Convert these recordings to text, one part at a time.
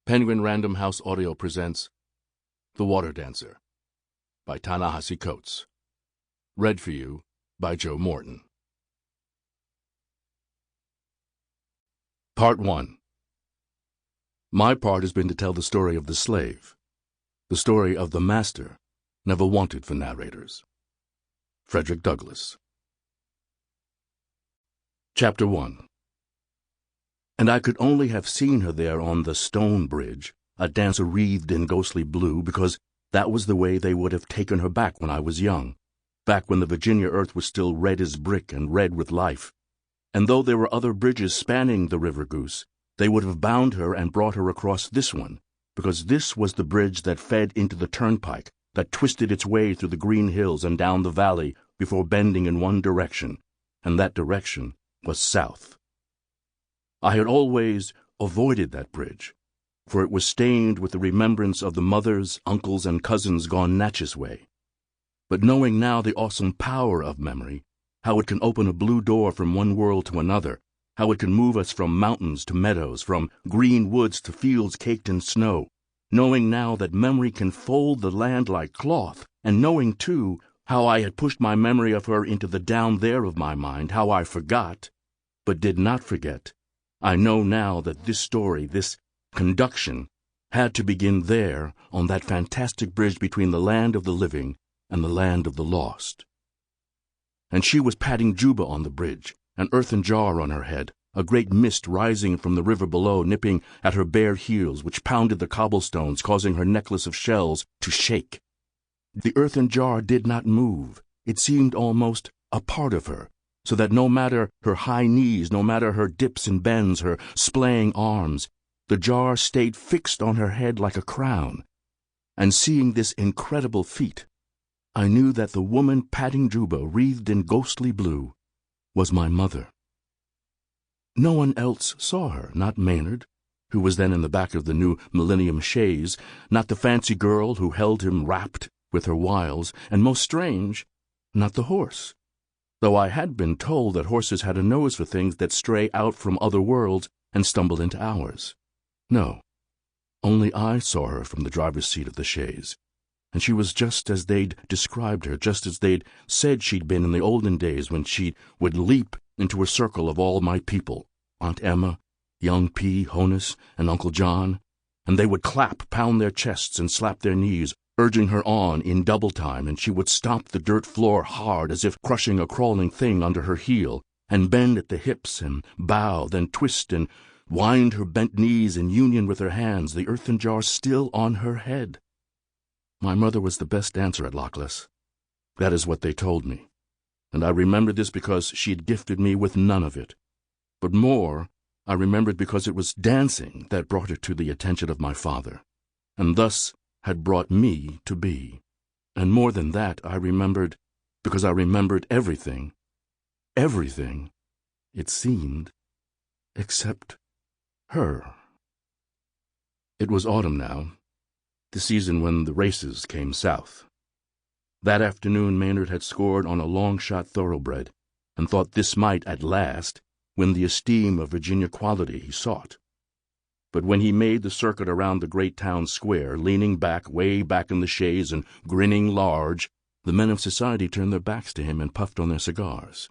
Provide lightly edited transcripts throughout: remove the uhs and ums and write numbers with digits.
Penguin Random House Audio presents The Water Dancer by Ta-Nehisi Coates. Read for you by Joe Morton. Part 1. My part has been to tell the story of the slave, the story of the master never wanted for narrators. Frederick Douglass. Chapter 1. And I could only have seen her there on the stone bridge, a dancer wreathed in ghostly blue, because that was the way they would have taken her back when I was young, back when the Virginia earth was still red as brick and red with life. And though there were other bridges spanning the River Goose, they would have bound her and brought her across this one, because this was the bridge that fed into the turnpike, that twisted its way through the green hills and down the valley before bending in one direction, and that direction was south. I had always avoided that bridge, for it was stained with the remembrance of the mothers, uncles, and cousins gone Natchez way. But knowing now the awesome power of memory, how it can open a blue door from one world to another, how it can move us from mountains to meadows, from green woods to fields caked in snow, knowing now that memory can fold the land like cloth, and knowing, too, how I had pushed my memory of her into the down there of my mind, how I forgot, but did not forget, I know now that this story, this conduction, had to begin there on that fantastic bridge between the land of the living and the land of the lost. And she was patting Juba on the bridge, an earthen jar on her head, a great mist rising from the river below, nipping at her bare heels, which pounded the cobblestones, causing her necklace of shells to shake. The earthen jar did not move. It seemed almost a part of her, so that no matter her high knees, no matter her dips and bends, her splaying arms, the jar stayed fixed on her head like a crown. And seeing this incredible feat, I knew that the woman patting Juba, wreathed in ghostly blue, was my mother. No one else saw her, not Maynard, who was then in the back of the new Millennium chaise, not the fancy girl who held him rapt with her wiles, and most strange, not the horse, though I had been told that horses had a nose for things that stray out from other worlds and stumble into ours. No, only I saw her from the driver's seat of the chaise, and she was just as they'd described her, just as they'd said she'd been in the olden days when she would leap into a circle of all my people, Aunt Emma, young P, Honus, and Uncle John, and they would clap, pound their chests, and slap their knees, urging her on in double time, and she would stomp the dirt floor hard as if crushing a crawling thing under her heel, and bend at the hips, and bow, then twist and wind her bent knees in union with her hands, the earthen jar still on her head. My mother was the best dancer at Lochless. That is what they told me, and I remembered this because she'd gifted me with none of it. But more, I remembered because it was dancing that brought her to the attention of my father, and thus had brought me to be. And more than that, I remembered, because I remembered everything, it seemed, except her. It was autumn now, the season when the races came south. That afternoon Maynard had scored on a long-shot thoroughbred, and thought this might, at last, win the esteem of Virginia quality he sought. But when he made the circuit around the great town square, leaning back, way back in the chaise and grinning large, the men of society turned their backs to him and puffed on their cigars.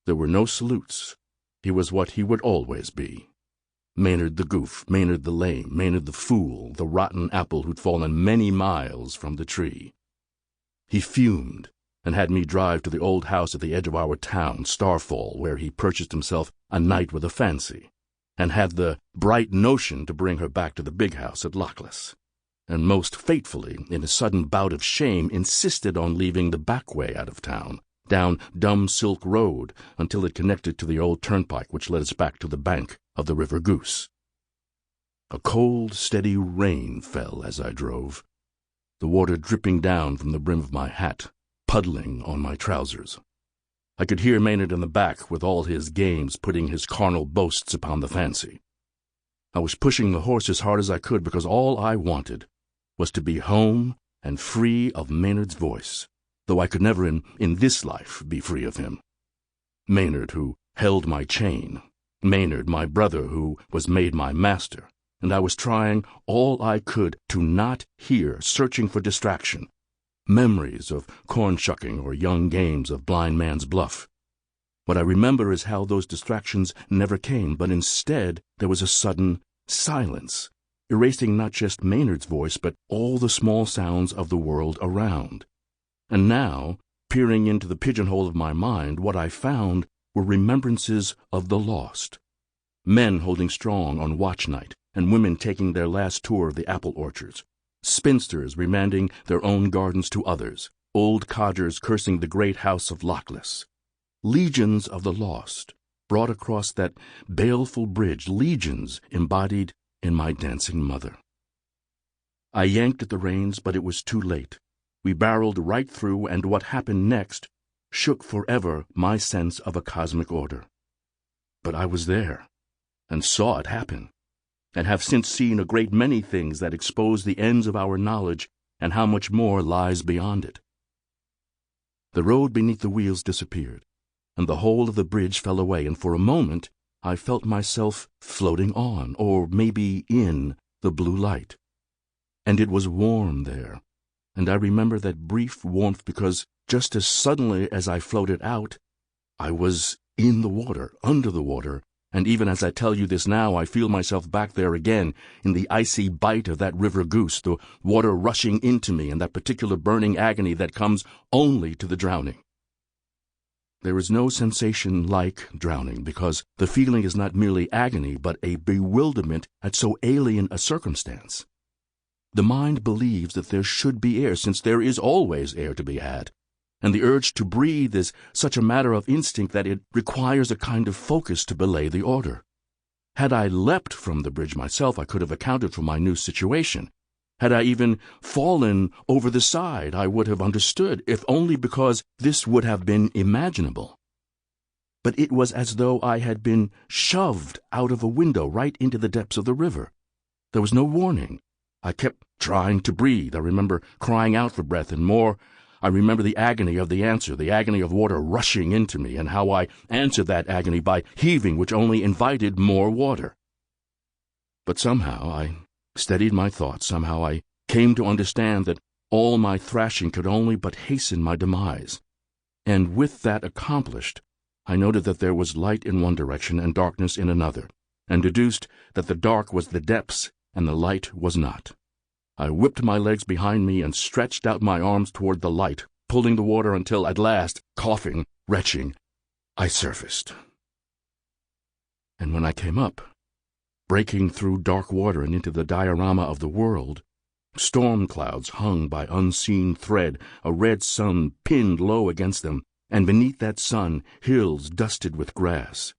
There were no salutes. He was what he would always be. Maynard the goof, Maynard the lame, Maynard the fool, the rotten apple who'd fallen many miles from the tree. He fumed, and had me drive to the old house at the edge of our town, Starfall, where he purchased himself a night with a fancy, and had the bright notion to bring her back to the big house at Lochless, and most fatefully, in a sudden bout of shame, insisted on leaving the back way out of town, down Dumb Silk Road, until it connected to the old turnpike which led us back to the bank of the River Goose. A cold, steady rain fell as I drove, the water dripping down from the brim of my hat, puddling on my trousers. I could hear Maynard in the back with all his games putting his carnal boasts upon the fancy. I was pushing the horse as hard as I could because all I wanted was to be home and free of Maynard's voice, though I could never in this life be free of him. Maynard, who held my chain, Maynard, my brother, who was made my master, and I was trying all I could to not hear, searching for distraction, memories of corn-shucking or young games of blind man's bluff. What I remember is how those distractions never came, but instead there was a sudden silence, erasing not just Maynard's voice, but all the small sounds of the world around. And now, peering into the pigeonhole of my mind, what I found were remembrances of the lost. Men holding strong on watch night, and women taking their last tour of the apple orchards. Spinsters remanding their own gardens to others. Old codgers cursing the great house of Lochless. Legions of the lost, brought across that baleful bridge, legions embodied in my dancing mother. I yanked at the reins, but it was too late. We barreled right through, and what happened next shook forever my sense of a cosmic order. But I was there, and saw it happen, and have since seen a great many things that expose the ends of our knowledge and how much more lies beyond it. The road beneath the wheels disappeared, and the whole of the bridge fell away, and for a moment I felt myself floating on, or maybe in, the blue light. And it was warm there, and I remember that brief warmth because just as suddenly as I floated out, I was in the water, under the water, and even as I tell you this now, I feel myself back there again, in the icy bite of that river goose, the water rushing into me, and that particular burning agony that comes only to the drowning. There is no sensation like drowning, because the feeling is not merely agony, but a bewilderment at so alien a circumstance. The mind believes that there should be air, since there is always air to be had, and the urge to breathe is such a matter of instinct that it requires a kind of focus to belay the order. Had I leapt from the bridge myself, I could have accounted for my new situation. Had I even fallen over the side, I would have understood, if only because this would have been imaginable. But it was as though I had been shoved out of a window right into the depths of the river. There was no warning. I kept trying to breathe. I remember crying out for breath, and more, I remember the agony of the answer, the agony of water rushing into me, and how I answered that agony by heaving, which only invited more water. But somehow I steadied my thoughts. Somehow I came to understand that all my thrashing could only but hasten my demise. And with that accomplished, I noted that there was light in one direction and darkness in another, and deduced that the dark was the depths and the light was not. I whipped my legs behind me and stretched out my arms toward the light, pulling the water until at last, coughing, retching, I surfaced. And when I came up, breaking through dark water and into the diorama of the world, storm clouds hung by unseen thread, a red sun pinned low against them, and beneath that sun hills dusted with grass.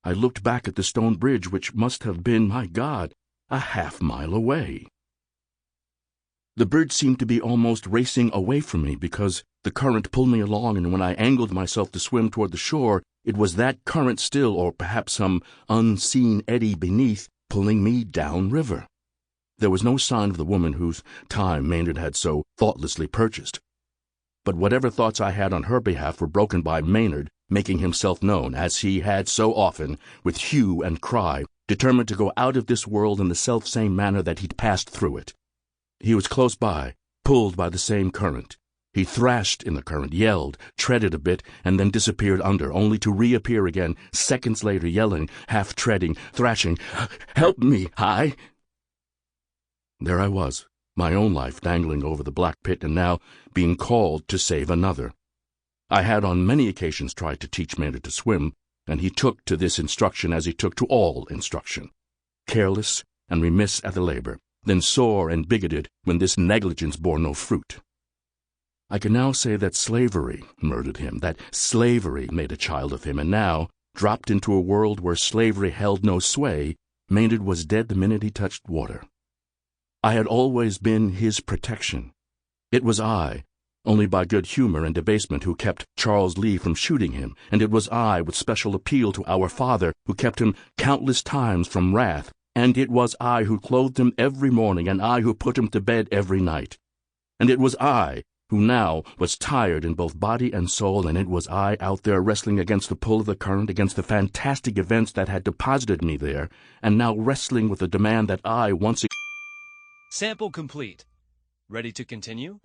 I looked back at the stone bridge, which must have been, my God, a half-mile away. The bridge seemed to be almost racing away from me because the current pulled me along, and when I angled myself to swim toward the shore, it was that current still, or perhaps some unseen eddy beneath, pulling me downriver. There was no sign of the woman whose time Maynard had so thoughtlessly purchased. But whatever thoughts I had on her behalf were broken by Maynard making himself known, as he had so often, with hue and cry, determined to go out of this world in the selfsame manner that he'd passed through it. He was close by, pulled by the same current. He thrashed in the current, yelled, treaded a bit, and then disappeared under, only to reappear again seconds later, yelling, half-treading, thrashing, "Help me, Hi!" There I was, my own life dangling over the black pit, and now being called to save another. I had on many occasions tried to teach Maynard to swim, and he took to this instruction as he took to all instruction, careless and remiss at the labor, then sore and bigoted when this negligence bore no fruit. I can now say that slavery murdered him, that slavery made a child of him, and now, dropped into a world where slavery held no sway, Maynard was dead the minute he touched water. I had always been his protection. It was I, only by good humor and debasement, who kept Charles Lee from shooting him, and it was I, with special appeal to our Father, who kept him countless times from wrath, and it was I who clothed him every morning, and I who put him to bed every night. And it was I who now was tired in both body and soul, and it was I out there wrestling against the pull of the current, against the fantastic events that had deposited me there, and now wrestling with the demand that I once again... Sample complete. Ready to continue?